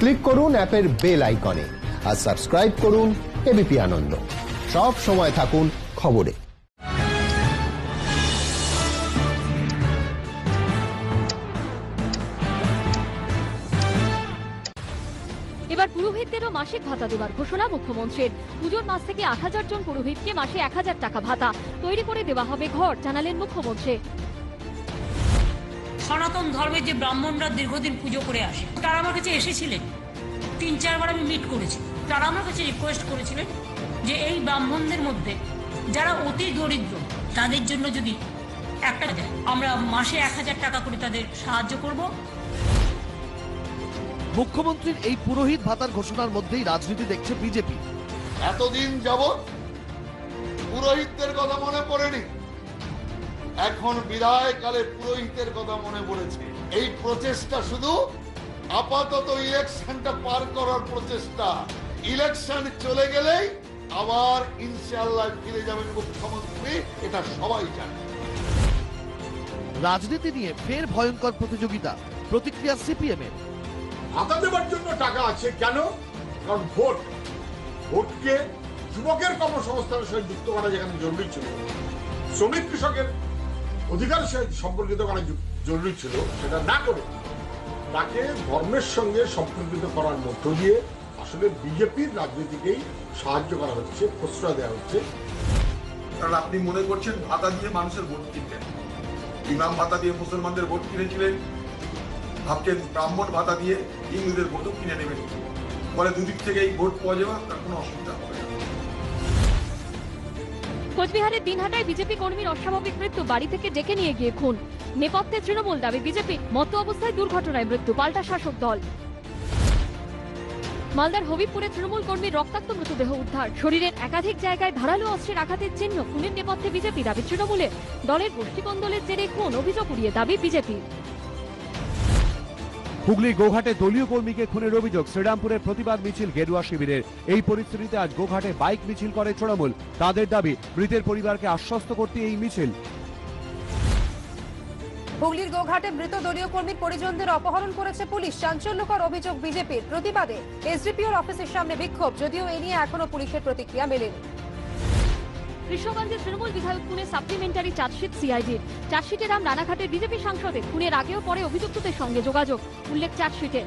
Click করুন অ্যাপের bell আইকনে আর সাবস্ক্রাইব করুন এবিপি আনন্দ। সব সময় থাকুন খবরে। এবার পুরোহিতদেরও মাসিক ভাতা দেওয়ার ঘোষণা মুখ্যমন্ত্রীর। পুজোর মাস থেকে ৮,০০০ জন পুরোহিতকে মাসে ১,০০০ টাকা ভাতা তৈরি করে দেওয়া হবে ঘর, জানালেন মুখ্যমন্ত্রী। সনাতন ধর্মের যে ব্রাহ্মণরা দীর্ঘদিন পুজো করে আসে, তারা আমার কাছে এসেছিলেন, ৩-৪ বার আমি মিট করেছি। তারা আমার কাছে রিকোয়েস্ট করেছিলেন যে এই ব্রাহ্মণদের মধ্যে যারা অতি দরিদ্র তাদের জন্য যদি একটা দেয়, আমরা মাসে ১,০০০ টাকা করে তাদের সাহায্য করব। মুখ্যমন্ত্রীর এই পুরোহিত ভাতার ঘোষণার মধ্যেই রাজনীতি দেখছে বিজেপি। এতদিন যাবৎ পুরোহিতদের কথা মনে পড়েনি, এখন বিদায়কালে পুরোহিতের কথা মনে পড়েছে। এই প্রচেষ্টা শুধু আপাতত ইলেকশনটা পার করার প্রচেষ্টা। ইলেকশন চলে গেলেই আবার ইনশাআল্লাহ ফিরে যাবেন মুখ্যমন্ত্রী, এটা সবাই জানে। রাজনীতি নিয়ে ফের ভয়ঙ্কর প্রতিযোগিতা, প্রতিক্রিয়া সিপিএম এর। ভাতা দেওয়ার জন্য টাকা আছে কেন? কারণ ভোটকে যুবকের কর্মসংস্থানের সাথে যুক্ত করা যেখানে জরুরি ছিল, শ্রমিক কৃষকের অধিকারের সাথে সম্পর্কিত করা জরুরি ছিল, সেটা না করে তাকে ধর্মের সঙ্গে সম্পর্কিত করার মধ্য দিয়ে আসলে বিজেপির রাজনীতিকেই সাহায্য করা হচ্ছে, প্রশ্রয় দেওয়া হচ্ছে। কারণ আপনি মনে করছেন ভাতা দিয়ে মানুষের ভোট কিনবেন, ইমাম ভাতা দিয়ে মুসলমানদের ভোট কিনেছিলেন, ভাবছেন ব্রাহ্মণ ভাতা দিয়ে হিন্দুদের ভোটও কিনে নেবেন, ফলে দুদিক থেকে এই ভোট পাওয়া যাওয়া তার কোনো অসুবিধা হবে না। কোচবিহারের দিনহাটায় বিজেপি কর্মীর অস্বাভাবিক মৃত্যু, বাড়ি থেকে ডেকে নিয়ে গিয়ে খুন। নেপথ্যে তৃণমূল, দাবি বিজেপি। মত্ত অবস্থায় দুর্ঘটনায় মৃত্যু, পাল্টা শাসক দল। মালদার হবিবপুরে তৃণমূল কর্মীর রক্তাক্ত মৃতদেহ উদ্ধার, শরীরের একাধিক জায়গায় ধারালো অস্ত্রের আঘাতের চিহ্ন। খুনের নেপথ্যে বিজেপি, দাবি তৃণমূলের। দলের গোষ্ঠীকন্দলের জেরে খুন, অভিযোগ উড়িয়ে দাবি বিজেপি। হুগলি গোঘাটে দলীয় কর্মীকে খুনের অভিযোগ, শ্রীরামপুরের প্রতিবাদ মিছিল গেরুয়া শিবিরের। এই পরিস্থিতিতে আজ গোঘাটে বাইক মিছিল করে তৃণমূল। তাদের দাবি মৃতের পরিবারকে আশ্বস্ত করতে এই মিছিল। হুগলির গোঘাটে মৃত দলীয় কর্মীর পরিজনদের অপহরণ করেছে পুলিশ, চাঞ্চল্যকর অভিযোগ বিজেপির। প্রতিবাদে এসডিপিওর অফিসের সামনে বিক্ষোভ, যদিও এ নিয়ে এখনো পুলিশের প্রতিক্রিয়া মেলেনি। কৃষ্ণগঞ্জে তৃণমূল বিধায়ক খুনে সাপ্লিমেন্টারি চার্জশিট সিআইডির। চার্জশিটে নাম রানাঘাটের বিজেপি সাংসদের। খুনের আগেও পরে অভিযুক্তদের সঙ্গে যোগাযোগ, উল্লেখ চার্জশিটে।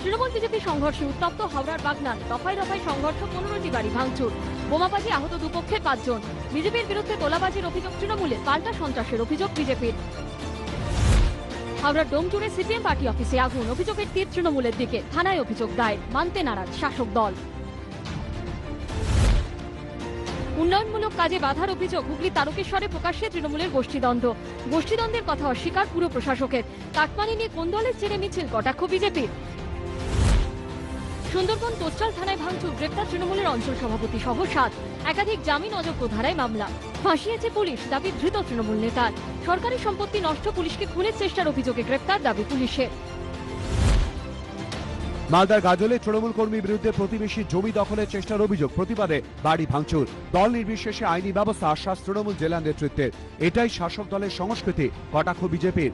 তৃণমূল বিজেপি সংঘর্ষে উত্তপ্ত হাওড়ার বাগনান, দফায় দফায় সংঘর্ষ, 15টি বাড়ি ভাঙচুর, বোমাবাজি, আহত দুপক্ষের 5 জন। বিজেপির বিরুদ্ধে তোলাবাজির অভিযোগ তৃণমূলের, পাল্টা সন্ত্রাসের অভিযোগ বিজেপির। হাওড়ার ডোমজুড়ে সিপিএম পার্টি অফিসে আগুন, অভিযোগের তীর তৃণমূলের দিকে, থানায় অভিযোগ দায়ের, মানতে নারাজ শাসক দল। উন্নয়নমূলক কাজে বাধার অভিযোগ, হুগলি তারকেশ্বরে প্রকাশ্যে তৃণমূলের গোষ্ঠীদ্বন্দ্ব। গোষ্ঠীদ্বন্দ্বের কথা অস্বীকার পুর প্রশাসকের। কাটমানি নিয়ে কোন দলের জেরে মিছিল, কটাক্ষ বিজেপির। সুন্দরবন কোস্টাল থানায় ভাঙচুর, গ্রেপ্তার তৃণমূলের অঞ্চল সভাপতি সহ 7। একাধিক জামিন অযোগ্য ধারায় মামলা, ফাঁসিয়েছে পুলিশ, দাবি ধৃত তৃণমূল নেতার। সরকারি সম্পত্তি নষ্ট, পুলিশকে খুনের চেষ্টার অভিযোগে গ্রেপ্তার, দাবি পুলিশের। মালদার গাজলে তৃণমূল কর্মীর বিরুদ্ধে প্রতিবেশী জমি দখলের চেষ্টার অভিযোগ, প্রতিবাদে বাড়ি ভাঙচুর। দল নির্বিশেষে আইনি ব্যবস্থা, আশ্বাস তৃণমূল জেলা নেতৃত্বের। এটাই শাসক দলের সংস্কৃতি, কটাক্ষ বিজেপির।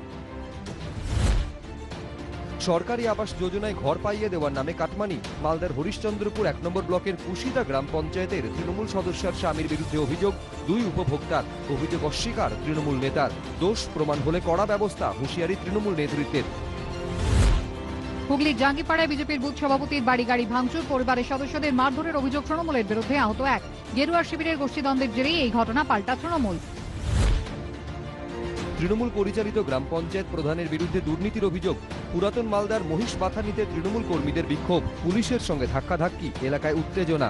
সরকারি আবাস যোজনায় ঘর পাইয়ে দেওয়ার নামে কাটমানি। মালদার হরিশ্চন্দ্রপুর 1 নম্বর ব্লকের কুশিদা গ্রাম পঞ্চায়েতের তৃণমূল সদস্যের স্বামীর বিরুদ্ধে অভিযোগ 2 উপভোক্তার। অভিযোগ অস্বীকার তৃণমূল নেতার। দোষ প্রমাণ হলে কড়া ব্যবস্থা, হুঁশিয়ারি তৃণমূল নেতৃত্বের। হুগলির জাঙ্গিপাড়ায় বিজেপির বুথ সভাপতির বাড়ি গাড়ি ভাঙচুর, পরিবারের সদস্যদের মারধরের অভিযোগ তৃণমূলের বিরুদ্ধে, আহত 1। গেরুয়া শিবিরের গোষ্ঠীদ্বন্দ্বের জেরেই এই ঘটনা, পাল্টা তৃণমূল। তৃণমূল পরিচালিত গ্রাম পঞ্চায়েত প্রধানের বিরুদ্ধে দুর্নীতির অভিযোগ। পুরাতন মালদার মহিষবাথানিতে তৃণমূল কর্মীদের বিক্ষোভ, পুলিশের সঙ্গে ধাক্কাধাক্কি, এলাকায় উত্তেজনা।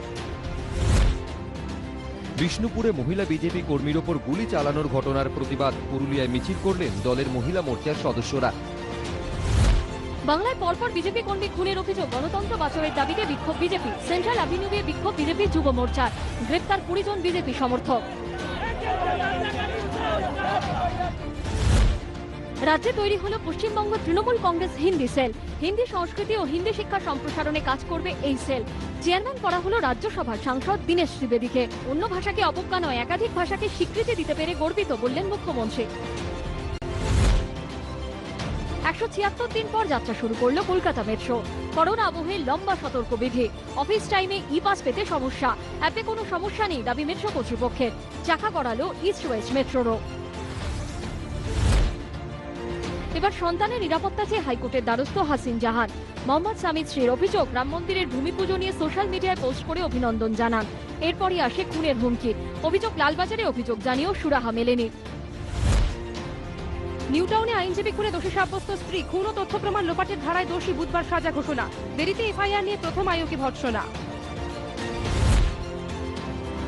বিষ্ণুপুরে মহিলা বিজেপি কর্মীর ওপর গুলি চালানোর ঘটনার প্রতিবাদ, পুরুলিয়ায় মিছিল করলেন দলের মহিলা মোর্চার সদস্যরা। বাংলায় পরপর বিজেপি কর্মী খুনের অভিযোগ, গণতন্ত্র বাঁচানোর দাবিতে বিক্ষোভ বিজেপি। সেন্ট্রাল অ্যাভিনিউয়ে বিক্ষোভ বিজেপি যুব মোর্চার, গ্রেপ্তার 20 জন বিজেপি সমর্থক। রাজ্যে তৈরি হলো পশ্চিমবঙ্গ তৃণমূল কংগ্রেস হিন্দি সেল। হিন্দি সংস্কৃতি ও হিন্দি শিক্ষা সম্প্রসারণে কাজ করবে এই সেল। চেয়ারম্যান করা হলো রাজ্যসভার সাংসদ দীনেশ ত্রিবেদীকে। অন্য ভাষাকে অবজ্ঞা নয়, একাধিক ভাষাকে স্বীকৃতি দিতে পেরে গর্বিত, বললেন মুখ্যমন্ত্রী। 176 দিন পর যাত্রা শুরু করলো কলকাতা মেট্রো। করোনা আবহে লম্বা সতর্কবিধি, অফিস টাইমে ই পাস পেতে সমস্যা, অ্যাপে কোনো সমস্যা নেই দাবি মেট্রো কর্তৃপক্ষের। চাকা গড়ালো ইস্ট ওয়েস্ট মেট্রোরও। এবার সন্তানের নিরাপত্তা চেয়ে হাইকোর্টের দ্বারস্থ হাসিন জাহান। মোহাম্মদ সামিদ শ্রীর অভিযোগ, রাম মন্দিরের ভূমি পুজো নিয়ে সোশ্যাল মিডিয়ায় পোস্ট করে অভিনন্দন জানান। এরপরই আসে খুনের হুমকি। অভিযোগ, লালবাজারে অভিযোগ জানিয়েও সুরাহা মেলেনি। নিউটাউনে আইনজীবী খুনে দোষী সাব্যস্ত স্ত্রী, খুন ও তথ্য প্রমাণ লোপাটের ধারায় দোষী, বুধবার সাজা ঘোষণা। দেরিতে এফআইআর নিয়ে প্রথম আয়োগী ভর্ৎসনা।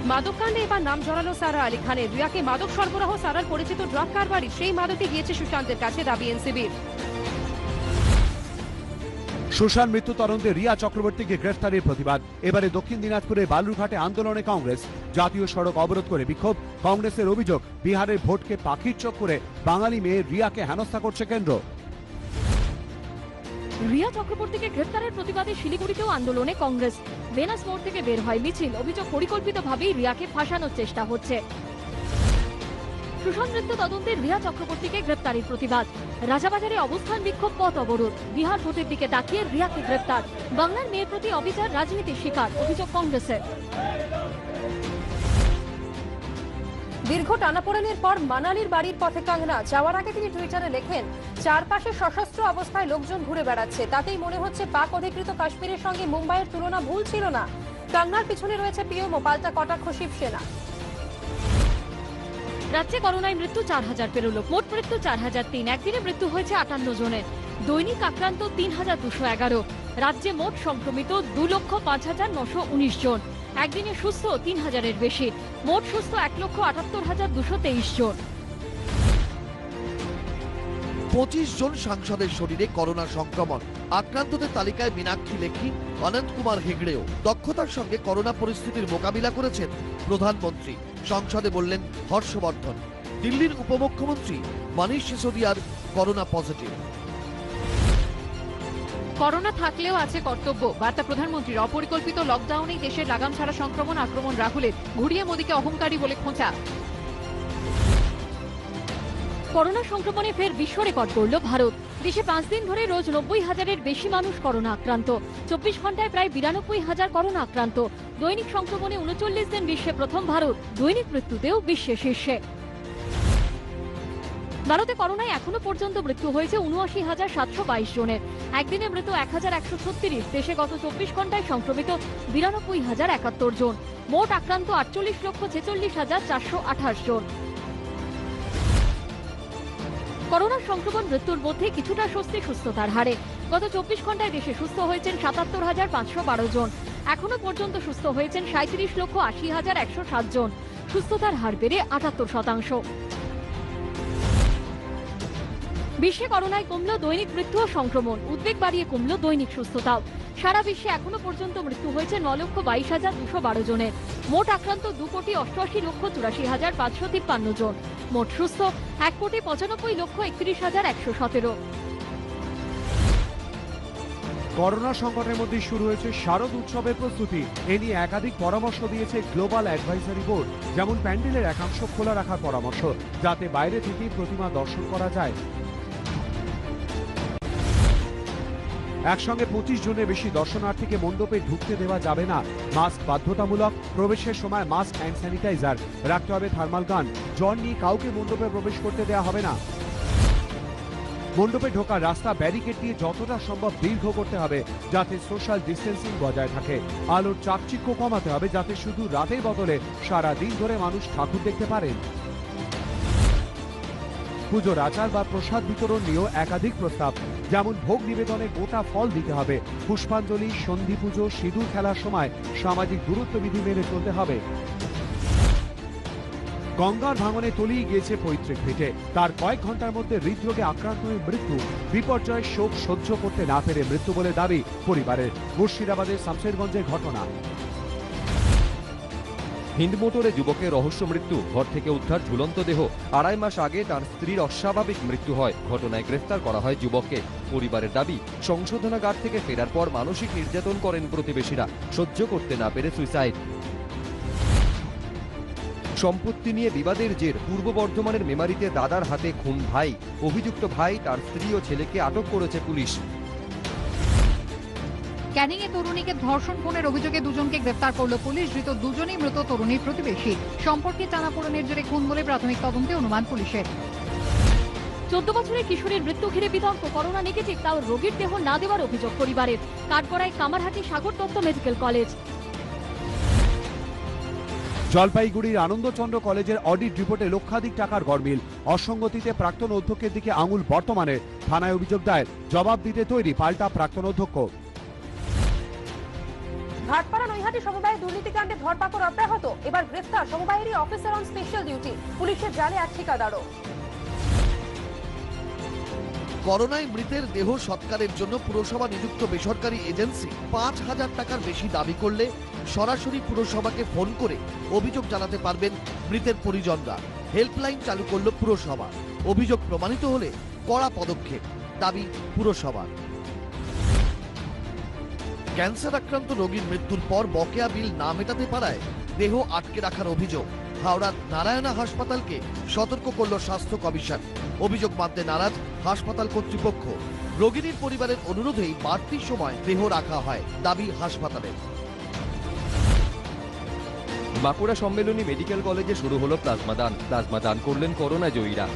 মাদক কাণ্ডে এবার নাম জড়ালো সারা আলী খানের। রিয়াকে মাদক সরবরাহ সারার পরিচিত ড্রাগ কারবারি, সেই মাদকই গিয়েছে সুশান্তের কাছে, দাবি এনসিবির। সুশান্ত মৃত্যু তদন্তে রিয়া চক্রবর্তীকে গ্রেফতারের প্রতিবাদ। এবারে দক্ষিণ দিনাজপুরে বালুরঘাটে আন্দোলনে কংগ্রেস। জাতীয় সড়ক অবরোধ করে বিক্ষোভ। কংগ্রেসের অভিযোগ, বিহারের ভোটকে পাখির চোখ করে বাঙালি মেয়ে রিয়াকে হেনস্থা করছে কেন্দ্র। রিয়া চক্রবর্তীকে গ্রেফতারের প্রতিবাদে শিলিগুড়িতেও আন্দোলনে কংগ্রেস। ভেনাস মোড় থেকে বের হয় মিছিল। অভিযোগ, পরিকল্পিতভাবেই রিয়াকে ফাঁসানোর চেষ্টা হচ্ছে। সুশান্ত মৃত্যু তদন্তে রিয়া চক্রবর্তীকে গ্রেফতারের প্রতিবাদ। রাজাবাজারে অবস্থান বিক্ষোভ, পথ অবরোধ। বিহার ভোটের দিকে তাকিয়ে রিয়াকে গ্রেফতার। বাংলার মেয়ের প্রতি অবিচার, রাজনীতির শিকার, অভিযোগ কংগ্রেসের। দীর্ঘ টানাপোড়েনের পর মানালির বাড়ির পথে কাঙ্গনা। যাওয়ার আগে তিনি টুইটারে লেখেন, চারপাশে সশস্ত্র অবস্থায় লোকজন ঘুরে বেড়াচ্ছে, তাতেই মনে হচ্ছে পাক অধিকৃত কাশ্মীরের সঙ্গে মুম্বাইয়ের তুলনা ভুল ছিল না। কাঙ্গনার পিছনে রয়েছে পিএমও, পাল্টা কটাক্ষ শিবসেনা। রাজ্যে করোনায় মৃত্যু 4000 পেরোলো, মোট মৃত্যু 4003। একদিনে মৃত্যু হয়েছে 58 জনের। দৈনিক আক্রান্ত 3211। রাজ্যে মোট সংক্রমিত 2,05,919 জন। একদিনে সুস্থ 3000-এর বেশি। মোট সুস্থ 1,78,223 জন। 25 জন সাংসদের শরীরে করোনা সংক্রমণ। আক্রান্তদের তালিকায় মীনাক্ষী লেখি, অনন্ত কুমার হেগড়েও। দক্ষতার সঙ্গে করোনা পরিস্থিতির মোকাবিলা করেছেন প্রধানমন্ত্রী। সংসদে বললেন হর্ষবর্ধন। দিল্লির উপমুখ্যমন্ত্রী মনীষ সিসোদিয়ার করোনা পজিটিভ। করোনা থাকলেও আছে কর্তব্য, বার্তা প্রধানমন্ত্রীর। অপরিকল্পিত লকডাউনেই দেশের লাগাম ছাড়া সংক্রমণ, আক্রমণ রাহুলের। ঘুরিয়ে মোদীকে অহংকারী বলে খোঁচা। করোনা সংক্রমণে ফের বিশ্ব রেকর্ড গড়ল ভারত। দেশে 5 দিন ধরে রোজ 90,000-এর বেশি মানুষ করোনা আক্রান্ত। 24 ঘন্টায় প্রায় 92,000 করোনা আক্রান্ত। দৈনিক সংক্রমণে 39 দিন বিশ্বে প্রথম ভারত। দৈনিক মৃত্যুতেও বিশ্বে শীর্ষে। ভারতে করোনায় এখনো পর্যন্ত মৃত্যু হয়েছে 79,722 জনের। একদিনে মৃত 1,136। দেশে গত 24 ঘন্টায় সংক্রমিত 92,071 জন। মোট আক্রান্ত 48,46,428 জন। করোনা সংক্রমণ মৃত্যুর মধ্যে কিছুটা স্বস্তি সুস্থতার হারে। গত 24 ঘন্টায় দেশে সুস্থ হয়েছেন 77,512 জন। এখনো পর্যন্ত সুস্থ হয়েছেন 37,80,107 জন। সুস্থতার হার বেড়ে 78%। বিশ্বে করোনায় কমল দৈনিক মৃত্যু ও সংক্রমণ। উদ্বেগ বাড়িয়ে কমল দৈনিক সুস্থতাও। সারা বিশ্বে এখনো পর্যন্ত মৃত্যু হয়েছে 9,22,212 জনের। মোট আক্রান্ত 2,88,84,553 জন। মোট সুস্থ 1,95,31,117। করোনা সংকটের মধ্যে শুরু হয়েছে শারদ উৎসবের প্রস্তুতি। এ নিয়ে একাধিক পরামর্শ দিয়েছে গ্লোবাল অ্যাডভাইজারি বোর্ড। যেমন প্যান্ডেলের একাংশ খোলা রাখার পরামর্শ, যাতে বাইরে থেকেই প্রতিমা দর্শন করা যায়। একসঙ্গে 25 জনের বেশি দর্শনার্থীকে মণ্ডপে ঢুকতে দেওয়া যাবে না। মাস্ক বাধ্যতামূলক। প্রবেশের সময় মাস্ক অ্যান্ড স্যানিটাইজার রাখতে হবে। থার্মাল গান। জ্বর নিয়ে কাউকে মণ্ডপে প্রবেশ করতে দেওয়া হবে না। মণ্ডপে ঢোকার রাস্তা ব্যারিকেড দিয়ে যতটা সম্ভব দীর্ঘ করতে হবে, যাতে সোশ্যাল ডিস্টেন্সিং বজায় থাকে। আলোর চাকচিক্য কমাতে হবে, যাতে শুধু রাতের বদলে সারা দিন ধরে মানুষ ঠাকুর দেখতে পারেন। পুজোর আচার বা প্রসাদ বিতরণ নিয়েও একাধিক প্রস্তাব। যেমন ভোগ নিবেদনে গোটা ফল দিতে হবে। পুষ্পাঞ্জলি, সন্ধি পুজো, সিঁদুর খেলার সময় সামাজিক দূরত্ব বিধি মেনে চলতে হবে। গঙ্গার ভাঙনে তলিয়ে গিয়েছে পৈতৃক ভিটে। তার কয়েক ঘন্টার মধ্যে হৃদরোগে আক্রান্ত হয়ে মৃত্যু। বিপর্যয়ের শোক সহ্য করতে না পেরে মৃত্যু বলে দাবি পরিবারের। মুর্শিদাবাদের শামশেরগঞ্জের ঘটনা। হিন্দ মোটরে যুবকের রহস্য মৃত্যু। ঘর থেকে উদ্ধার ঝুলন্ত দেহ। 2.5 মাস আগে তার স্ত্রীর অস্বাভাবিক মৃত্যু হয়। ঘটনায় গ্রেফতার করা হয় যুবককে। পরিবারের দাবি, সংশোধনাগার থেকে ফেরার পর মানসিক নির্যাতন করেন প্রতিবেশীরা। সহ্য করতে না পেরে সুইসাইড। সম্পত্তি নিয়ে বিবাদের জের পূর্ব বর্ধমানের মেমারিতে দাদার হাতে খুন ভাই। অভিযুক্ত ভাই, তার স্ত্রী ও ছেলেকে আটক করেছে পুলিশ। ক্যানিং এ তরুণীকে ধর্ষণ খুনের অভিযোগে দুজনকে গ্রেফতার করল পুলিশ। ধৃত দুজনই মৃত তরুণীর প্রতিবেশী। সম্পর্কে টানাপোড়েনের জেরে খুন বলে প্রাথমিক তদন্তে অনুমান পুলিশের। 14 বছরের কিশোরীর মৃত্যু ঘিরে বিতর্ক। করোনা নেগেটিভ তাও রোগীর দেহ না দেওয়ার অভিযোগ পরিবারের। কাঠগড়ায় কামারহাটি সাগর দত্ত মেডিকেল কলেজ। জলপাইগুড়ির আনন্দচন্দ্র কলেজের অডিট রিপোর্টে লক্ষাধিক টাকার গরমিল। অসঙ্গতিতে প্রাক্তন অধ্যক্ষের দিকে আঙুল বর্তমানে। থানায় অভিযোগ দায়ের। জবাব দিতে তৈরি পাল্টা প্রাক্তন অধ্যক্ষ। ঘাটপাড়া নৈহাটি সমবায় দুর্নীতিকাণ্ডে ধরপাকড় অব্যাহত। এবার গ্রেফতার সমবায়েরই অফিসার অন স্পেশাল ডিউটি। পুলিশের জালে এক ঠিকাদারও। করোনায় মৃতের দেহ সৎকারের জন্য পুরসভা নিযুক্ত বেসরকারি এজেন্সি 5,000 টাকার বেশি দাবি করলে সরাসরি পুরসভাকে ফোন করে অভিযোগ জানাতে পারবেন মৃতের পরিজনরা। হেল্পলাইন চালু করল পুরসভা। অভিযোগ প্রমাণিত হলে কড়া পদক্ষেপ দাবি পুরসভার। ক্যান্সার আক্রান্ত রোগীর মৃত্যুর পর বকেয়া বিল না মেটাতে পারায় দেহ আটকে রাখার অভিযোগ। হাওড়ার নারায়ণা হাসপাতালকে সতর্ক করল স্বাস্থ্য কমিশন। অভিযোগ মানতে নারাজ হাসপাতাল কর্তৃপক্ষ। রোগীর পরিবারের অনুরোধেই বাড়তি সময় দেহ রাখা হয় দাবি হাসপাতালের। বাঁকুড়া সম্মেলনী মেডিকেল কলেজে শুরু হলো প্লাজমা দান। প্লাজমা দান করলেন করোনা জয়ীরা।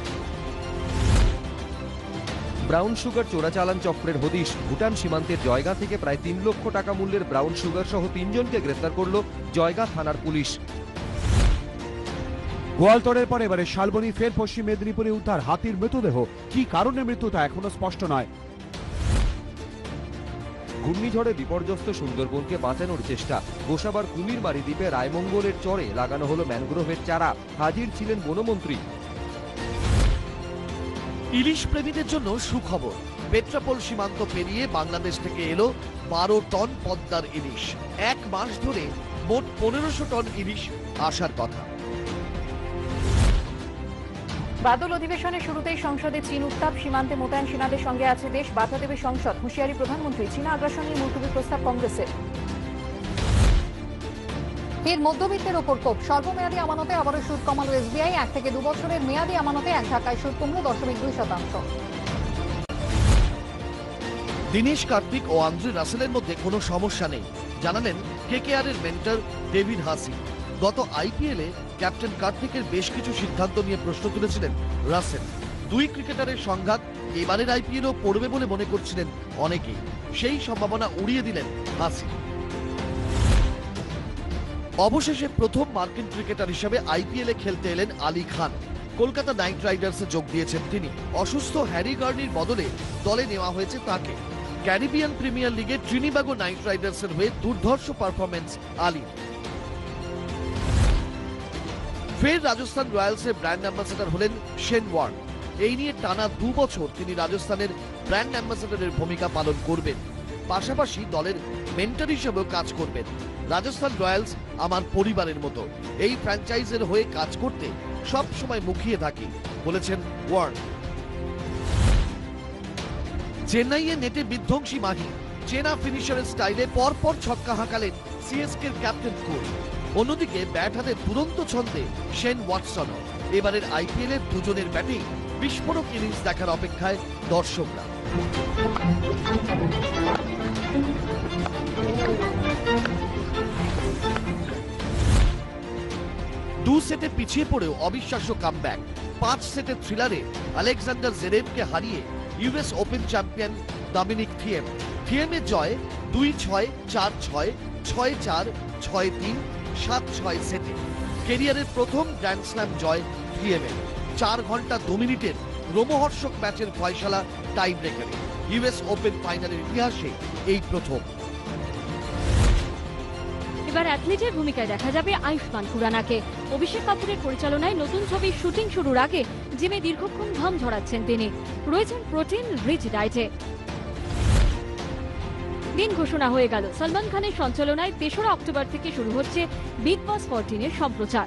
ব্রাউন সুগার চোরাচালান চক্রের হদিশ। ভুটান সীমান্তের জয়গা থেকে প্রায় 3 লক্ষ টাকা মূল্যের ব্রাউন সুগার সহ 3 জনকে গ্রেফতার করল জয়গা থানার পুলিশ। গোয়ালতোড়ের পর এবারে শালবনী ফের পশ্চিম মেদিনীপুরে উদ্ধার হাতির মৃতদেহ। কি কারণে মৃত্যু তা এখনো স্পষ্ট নয়। ঘূর্ণিঝড়ে বিপর্যস্ত সুন্দরবনকে বাঁচানোর চেষ্টা। গোসাবার কুমিরমারি দ্বীপে রায়মঙ্গলের চরে লাগানো হলো ম্যানগ্রোভের চারা। হাজির ছিলেন বনমন্ত্রী। ইলিশ প্রেমীদের জন্য সুখবর। পেট্রাপোল সীমান্ত পেরিয়ে বাংলাদেশ থেকে এলো 12 টন পদ্মার ইলিশ। 1 মাস ধরে মোট 1500 টন ইলিশ আসার কথা। বাদল অধিবেশনের শুরুতেই সংসদে চীন উত্তাপ। সীমান্তে মোতায়েন সেনাদের সঙ্গে আছে দেশ। বাধা দেবে সংসদ। হুঁশিয়ারি প্রধানমন্ত্রী। চীনা আগ্রাসন নিয়ে মুলতবি প্রস্তাব কংগ্রেসের। এর মধ্যবিত্তের ওপর ক্ষোভ। স্বল্পমেয়াদী আমানতে আবারও সুদ কমালো এসবিআই। 1 থেকে 2 বছরের মেয়াদী আমানতে এক ধাক্কায় সুদ কমল 0.2%। দীনেশ কার্তিক ও আন্দ্রে রাসেলের মধ্যে কোনো সমস্যা নেই জানালেন কেকেআর এর মেন্টর ডেভিড হাসি। গত আইপিএলে ক্যাপ্টেন কার্তিকের বেশ কিছু সিদ্ধান্ত নিয়ে প্রশ্ন তুলেছিলেন রাসেল। 2 ক্রিকেটারের সংঘাত এবারের আইপিএলও পড়বে বলে মনে করছিলেন অনেকেই। সেই সম্ভাবনা উড়িয়ে দিলেন হাসি। অবশেষে প্রথম মার্কিন ক্রিকেটার হিসেবে আইপিএলে খেলতে এলেন আলী খান। কলকাতা নাইট রাইডার্সে যোগ দিয়েছেন তিনি। অসুস্থ হ্যারি গার্নির বদলে দলে নেওয়া হয়েছে তাকে। ক্যারিবিয়ান প্রিমিয়ার লিগে ট্রিনিবাগো নাইট রাইডার্সের হয়ে দুর্ধর্ষ পারফরমেন্স আলী। ফের রাজস্থান রয়্যালসের ব্র্যান্ড অ্যাম্বাসেডর হলেন শেন ওয়ার্ন। এই নিয়ে টানা 2 বছর তিনি রাজস্থানের ব্র্যান্ড অ্যাম্বাসেডরের ভূমিকা পালন করবেন। পাশাপাশি দলের মেন্টর হিসেবেও কাজ করবেন। রাজস্থান রয়্যালস আমার পরিবারের মতো। এই ফ্র্যাঞ্চাইজের হয়ে কাজ করতে সব সময় মুখিয়ে থাকি বলেছেন ওয়ার্ন। চেন্নাইয়ে নেটে বিধ্বংসী মাহি। চেনা ফিনিশারের স্টাইলে পরপর ছক্কা হাঁকালেন সিএসকের ক্যাপ্টেন কোল। অন্যদিকে ব্যাট হাতে দুরন্ত ছন্দে শেন ওয়াটসনও। এবারের আইপিএল এর দুজনের ব্যাটিং বিস্ফোরক ইনিংস দেখার অপেক্ষায় দর্শকরা। 2 সেটে পিছিয়ে পড়েও অবিশ্বাস্য কামব্যাক। 5 সেটের থ্রিলারে আলেকজান্ডার জেরেভকে হারিয়ে US Open champion Dominic Thiem. থিয়েমের জয় 2-6, 4-6, 6-4, 6-3, 7-6 সেটে। ক্যারিয়ারের প্রথম গ্র্যান্ড স্ল্যাম জয় থিয়েমের। 4 ঘন্টা 2 মিনিটের রোমহর্ষক ম্যাচের ফয়সালা টাই ব্রেকারে। ইউএস ওপেন ফাইনালের ইতিহাসে এই প্রথম। এবার অ্যাথলিটের ভূমিকায় দেখা যাবে আয়ুষ্মান খুরানাকে। অভিষেক কাপুরের পরিচালনায় নতুন ছবির শুটিং শুরুর আগে জিমে দীর্ঘক্ষণ ঘাম ঝরাচ্ছেন তিনি। রয়েছেন প্রোটিন রিচ ডায়েটে। দিন ঘোষণা হয়ে গেল। সলমান খানের সঞ্চালনায় 3রা অক্টোবর থেকে শুরু হচ্ছে বিগ বস 14 এর সম্প্রচার।